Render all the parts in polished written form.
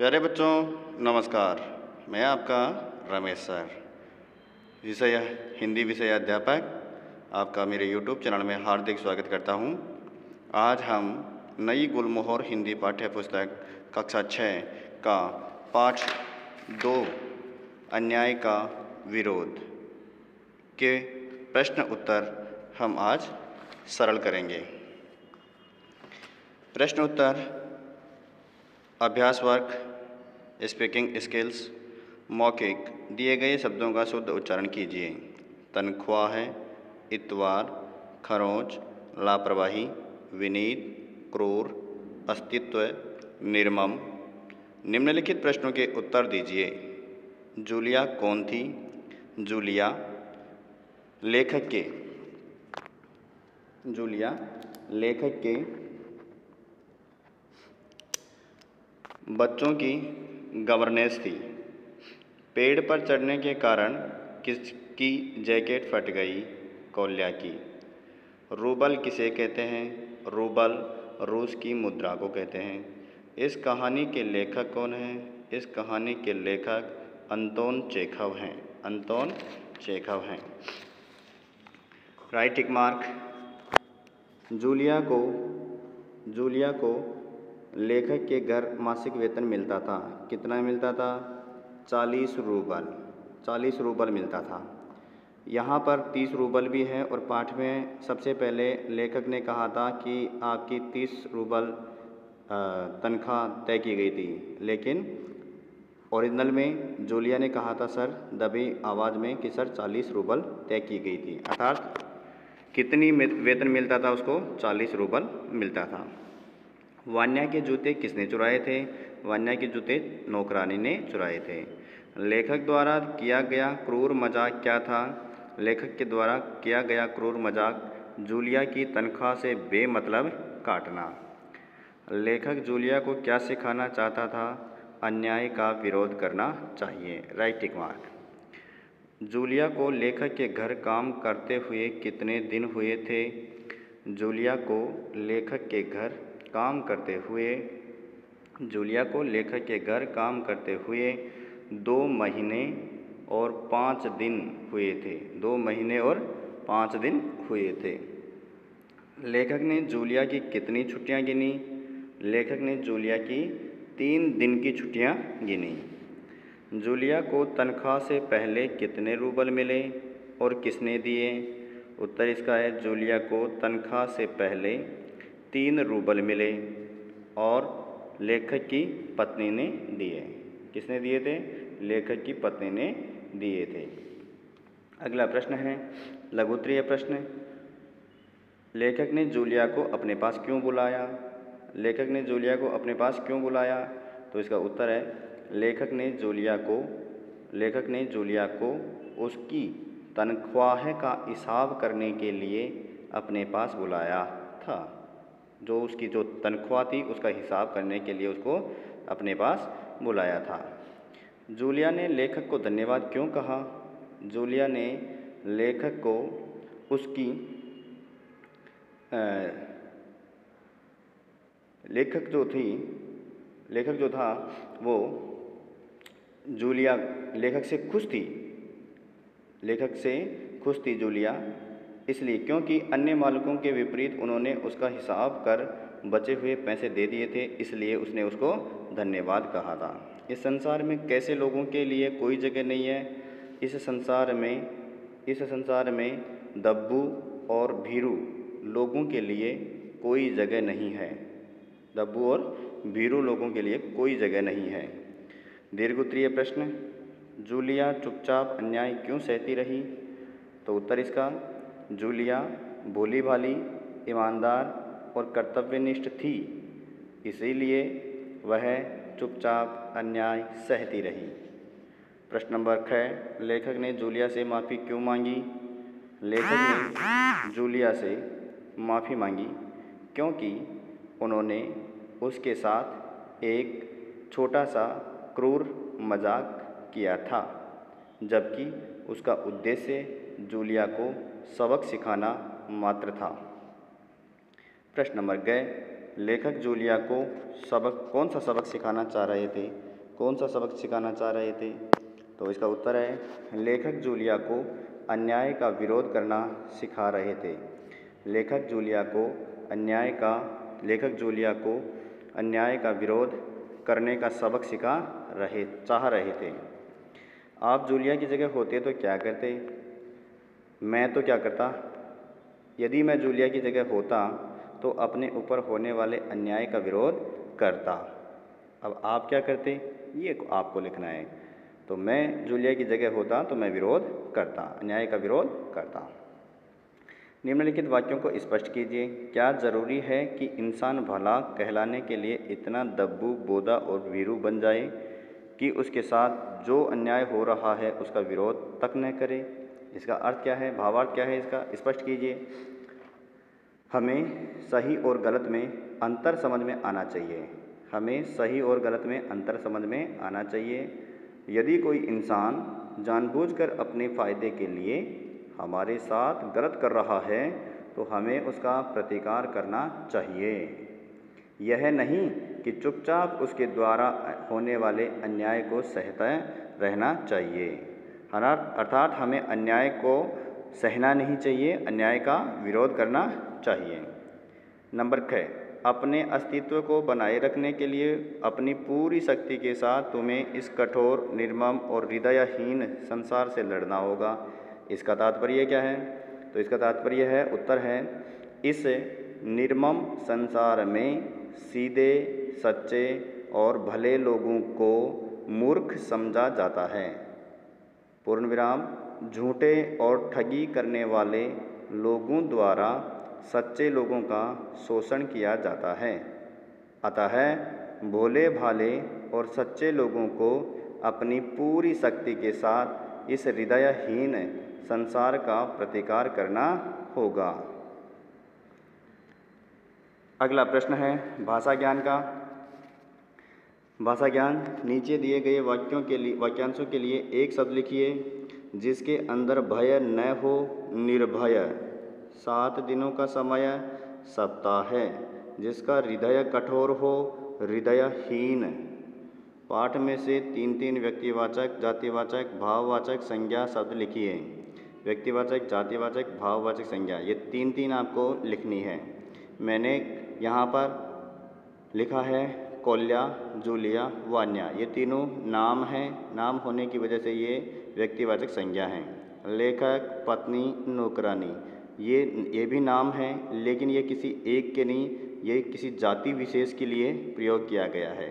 प्यारे बच्चों नमस्कार। मैं आपका रमेश सर, विषय हिंदी विषय अध्यापक, आपका मेरे YouTube चैनल में हार्दिक स्वागत करता हूं। आज हम नई गुलमोहर हिंदी पाठ्य पुस्तक कक्षा 6 का पाठ 2 अन्याय का विरोध के प्रश्न उत्तर हम आज सरल करेंगे। प्रश्न उत्तर अभ्यास वर्ग स्पीकिंग स्किल्स मौखिक दिए गए शब्दों का शुद्ध उच्चारण कीजिए। तनख्वाह है, इतवार, खरोंच, लापरवाही, विनीत, क्रूर, अस्तित्व, निर्मम। निम्नलिखित प्रश्नों के उत्तर दीजिए। जूलिया कौन थी? जूलिया लेखक के बच्चों की गवर्नेंस थी। पेड़ पर चढ़ने के कारण किसकी जैकेट फट गई? कौल्या की। रूबल किसे कहते हैं? रूबल रूस की मुद्रा को कहते हैं। इस कहानी के लेखक कौन हैं? इस कहानी के लेखक अंतोन चेखव हैं। अंतोन चेखव हैं। Right tick mark. जूलिया को लेखक के घर मासिक वेतन मिलता था। कितना मिलता था? 40 रूबल मिलता था। यहाँ पर 30 रूबल भी है और पाठ में सबसे पहले लेखक ने कहा था कि आपकी 30 रूबल तनख्वाह तय की गई थी, लेकिन ओरिजिनल में जूलिया ने कहा था सर दबी आवाज़ में कि सर 40 रूबल तय की गई थी, अर्थात कितनी वेतन मिलता था उसको? 40 रूबल मिलता था। वान्या के जूते किसने चुराए थे? वान्या के जूते नौकरानी ने चुराए थे। लेखक द्वारा किया गया क्रूर मजाक क्या था? लेखक के द्वारा किया गया क्रूर मजाक जूलिया की तनख्वाह से बेमतलब काटना। लेखक जूलिया को क्या सिखाना चाहता था? अन्याय का विरोध करना चाहिए। Right tick mark. जूलिया को लेखक के घर काम करते हुए कितने दिन हुए थे? जूलिया को लेखक के घर काम करते हुए 2 महीने और 5 दिन हुए थे। 2 महीने और 5 दिन हुए थे। लेखक ने जूलिया की कितनी छुट्टियां गिनी? लेखक ने जूलिया की 3 दिन की छुट्टियां गिनी। जूलिया को तनख्वाह से पहले कितने रूबल मिले और किसने दिए? उत्तर इसका है जूलिया को तनख्वाह से पहले 3 रूबल मिले और लेखक की पत्नी ने दिए। किसने दिए थे? लेखक की पत्नी ने दिए थे। अगला प्रश्न है लघुत्तरीय प्रश्न। लेखक ने जूलिया को अपने पास क्यों बुलाया? लेखक ने जूलिया को अपने पास क्यों बुलाया? तो इसका उत्तर है लेखक ने जूलिया को उसकी तनख्वाह का हिसाब करने के लिए अपने पास बुलाया था। जो उसकी जो तनख्वाह थी उसका हिसाब करने के लिए उसको अपने पास बुलाया था। जूलिया ने लेखक को धन्यवाद क्यों कहा? जूलिया ने लेखक को उसकी लेखक जो था वो जूलिया लेखक से खुश थी जूलिया, इसलिए क्योंकि अन्य मालिकों के विपरीत उन्होंने उसका हिसाब कर बचे हुए पैसे दे दिए थे, इसलिए उसने उसको धन्यवाद कहा था। इस संसार में कैसे लोगों के लिए कोई जगह नहीं है? इस संसार में दब्बू और भीरू लोगों के लिए कोई जगह नहीं है। दब्बू और भीरू लोगों के लिए कोई जगह नहीं है। दीर्घोत्तरीय प्रश्न। जूलिया चुपचाप अन्याय क्यों सहती रही? तो उत्तर इसका जूलिया भोली भाली, ईमानदार और कर्तव्यनिष्ठ थी, इसीलिए वह चुपचाप अन्याय सहती रही। प्रश्न नंबर 6। लेखक ने जूलिया से माफ़ी क्यों मांगी? लेखक ने जूलिया से माफ़ी मांगी क्योंकि उन्होंने उसके साथ एक छोटा सा क्रूर मजाक किया था, जबकि उसका उद्देश्य जूलिया को सबक सिखाना मात्र था। प्रश्न नंबर लेखक जूलिया को कौन सा सबक सिखाना चाह रहे थे? कौन सा सबक सिखाना चाह रहे थे? तो इसका उत्तर है लेखक जूलिया को अन्याय का विरोध करना सिखा रहे थे। लेखक जूलिया को अन्याय का विरोध करने का सबक चाह रहे थे। आप जूलिया की जगह होते तो क्या करते? मैं तो क्या करता? यदि मैं जूलिया की जगह होता तो अपने ऊपर होने वाले अन्याय का विरोध करता। अब आप क्या करते, ये आपको लिखना है। तो मैं जूलिया की जगह होता तो मैं विरोध करता, अन्याय का विरोध करता। निम्नलिखित वाक्यों को स्पष्ट कीजिए। क्या ज़रूरी है कि इंसान भला कहलाने के लिए इतना दब्बू, बोदा और भीरू बन जाए कि उसके साथ जो अन्याय हो रहा है उसका विरोध तक न करे? इसका अर्थ क्या है, भावार्थ क्या है इसका, स्पष्ट कीजिए। हमें सही और गलत में अंतर समझ में आना चाहिए। हमें सही और गलत में अंतर समझ में आना चाहिए। यदि कोई इंसान जानबूझकर अपने फ़ायदे के लिए हमारे साथ गलत कर रहा है तो हमें उसका प्रतिकार करना चाहिए। यह नहीं कि चुपचाप उसके द्वारा होने वाले अन्याय को सहते रहना चाहिए। अर्थात हमें अन्याय को सहना नहीं चाहिए, अन्याय का विरोध करना चाहिए। नंबर 6, अपने अस्तित्व को बनाए रखने के लिए अपनी पूरी शक्ति के साथ तुम्हें इस कठोर, निर्मम और हृदयहीन संसार से लड़ना होगा। इसका तात्पर्य क्या है? तो इसका तात्पर्य है, उत्तर है, इस निर्मम संसार में सीधे, सच्चे और भले लोगों को मूर्ख समझा जाता है। पूर्ण विराम, झूठे और ठगी करने वाले लोगों द्वारा सच्चे लोगों का शोषण किया जाता है। अतः भोले भाले और सच्चे लोगों को अपनी पूरी शक्ति के साथ इस हृदयहीन संसार का प्रतिकार करना होगा। अगला प्रश्न है भाषा ज्ञान का। भाषा ज्ञान, नीचे दिए गए वाक्यांशों के लिए एक शब्द लिखिए जिसके अंदर भय न हो। निर्भय। 7 दिनों का समय सप्ताह है। जिसका हृदय कठोर हो। हृदयहीन। पाठ में से 3 व्यक्तिवाचक, जातिवाचक, भाववाचक, संज्ञा शब्द लिखिए। व्यक्तिवाचक, जातिवाचक, भाववाचक, संज्ञा, ये 3 आपको लिखनी है। मैंने यहाँ पर लिखा है कौल्या, जूलिया, वान्या, ये तीनों नाम हैं। नाम होने की वजह से ये व्यक्तिवाचक संज्ञा हैं। लेखक, पत्नी, नौकरानी, ये भी नाम हैं, लेकिन ये किसी एक के नहीं, ये किसी जाति विशेष के लिए प्रयोग किया गया है।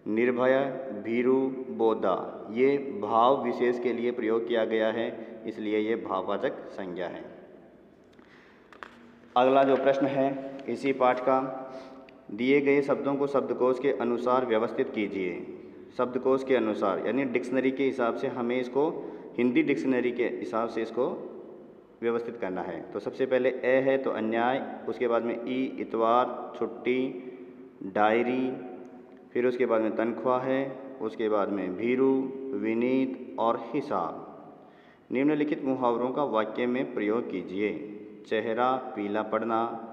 निर्भय, भीरू, बोधा, ये भाव विशेष के लिए प्रयोग किया गया है, इसलिए ये भाववाचक संज्ञा है। अगला जो प्रश्न है इसी पाठ का, दिए गए शब्दों को शब्दकोश के अनुसार व्यवस्थित कीजिए। शब्दकोश के अनुसार यानी डिक्शनरी के हिसाब से हमें इसको, हिंदी डिक्शनरी के हिसाब से इसको व्यवस्थित करना है। तो सबसे पहले ए है तो अन्याय, उसके बाद में ई इतवार, छुट्टी, डायरी, फिर उसके बाद में तनख्वाह है, उसके बाद में भीरू, विनीत और हिसाब। निम्नलिखित मुहावरों का वाक्य में प्रयोग कीजिए। चेहरा पीला पड़ना,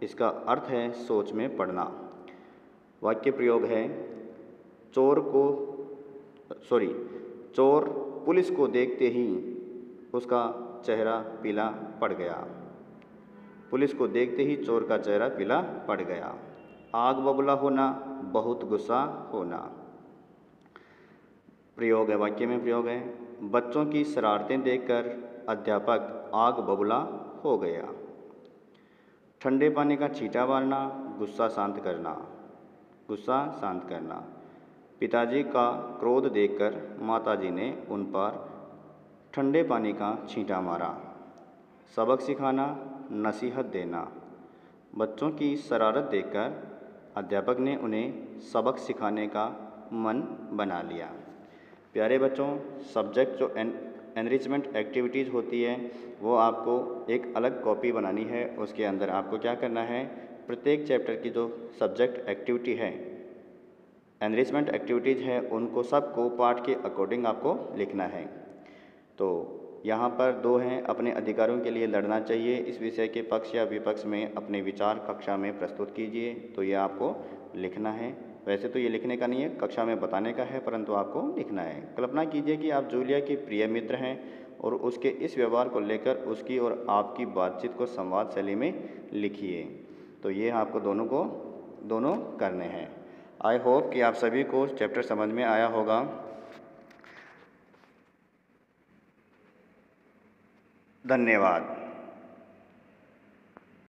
इसका अर्थ है सोच में पड़ना। वाक्य प्रयोग है, चोर पुलिस को देखते ही उसका चेहरा पीला पड़ गया। पुलिस को देखते ही चोर का चेहरा पीला पड़ गया। आग बबूला होना, बहुत गुस्सा होना। प्रयोग है, वाक्य में प्रयोग है, बच्चों की शरारतें देखकर अध्यापक आग बबूला हो गया। ठंडे पानी का छींटा मारना, गुस्सा शांत करना। गुस्सा शांत करना। पिताजी का क्रोध देखकर माताजी ने उन पर ठंडे पानी का छींटा मारा। सबक सिखाना, नसीहत देना। बच्चों की शरारत देखकर अध्यापक ने उन्हें सबक सिखाने का मन बना लिया। प्यारे बच्चों, सब्जेक्ट जो एनरिचमेंट एक्टिविटीज़ होती है वो आपको एक अलग कॉपी बनानी है। उसके अंदर आपको क्या करना है, प्रत्येक चैप्टर की जो सब्जेक्ट एक्टिविटी है, एनरिचमेंट एक्टिविटीज़ है, उनको सबको पाठ के अकॉर्डिंग आपको लिखना है। तो यहाँ पर 2 हैं, अपने अधिकारों के लिए लड़ना चाहिए। इस विषय के पक्ष या विपक्ष में अपने विचार कक्षा में प्रस्तुत कीजिए। तो ये आपको लिखना है। वैसे तो ये लिखने का नहीं है, कक्षा में बताने का है, परंतु आपको लिखना है। कल्पना कीजिए कि आप जूलिया की प्रिय मित्र हैं और उसके इस व्यवहार को लेकर उसकी और आपकी बातचीत को संवाद शैली में लिखिए। तो ये आपको दोनों करने हैं। आई होप कि आप सभी को चैप्टर समझ में आया होगा। धन्यवाद।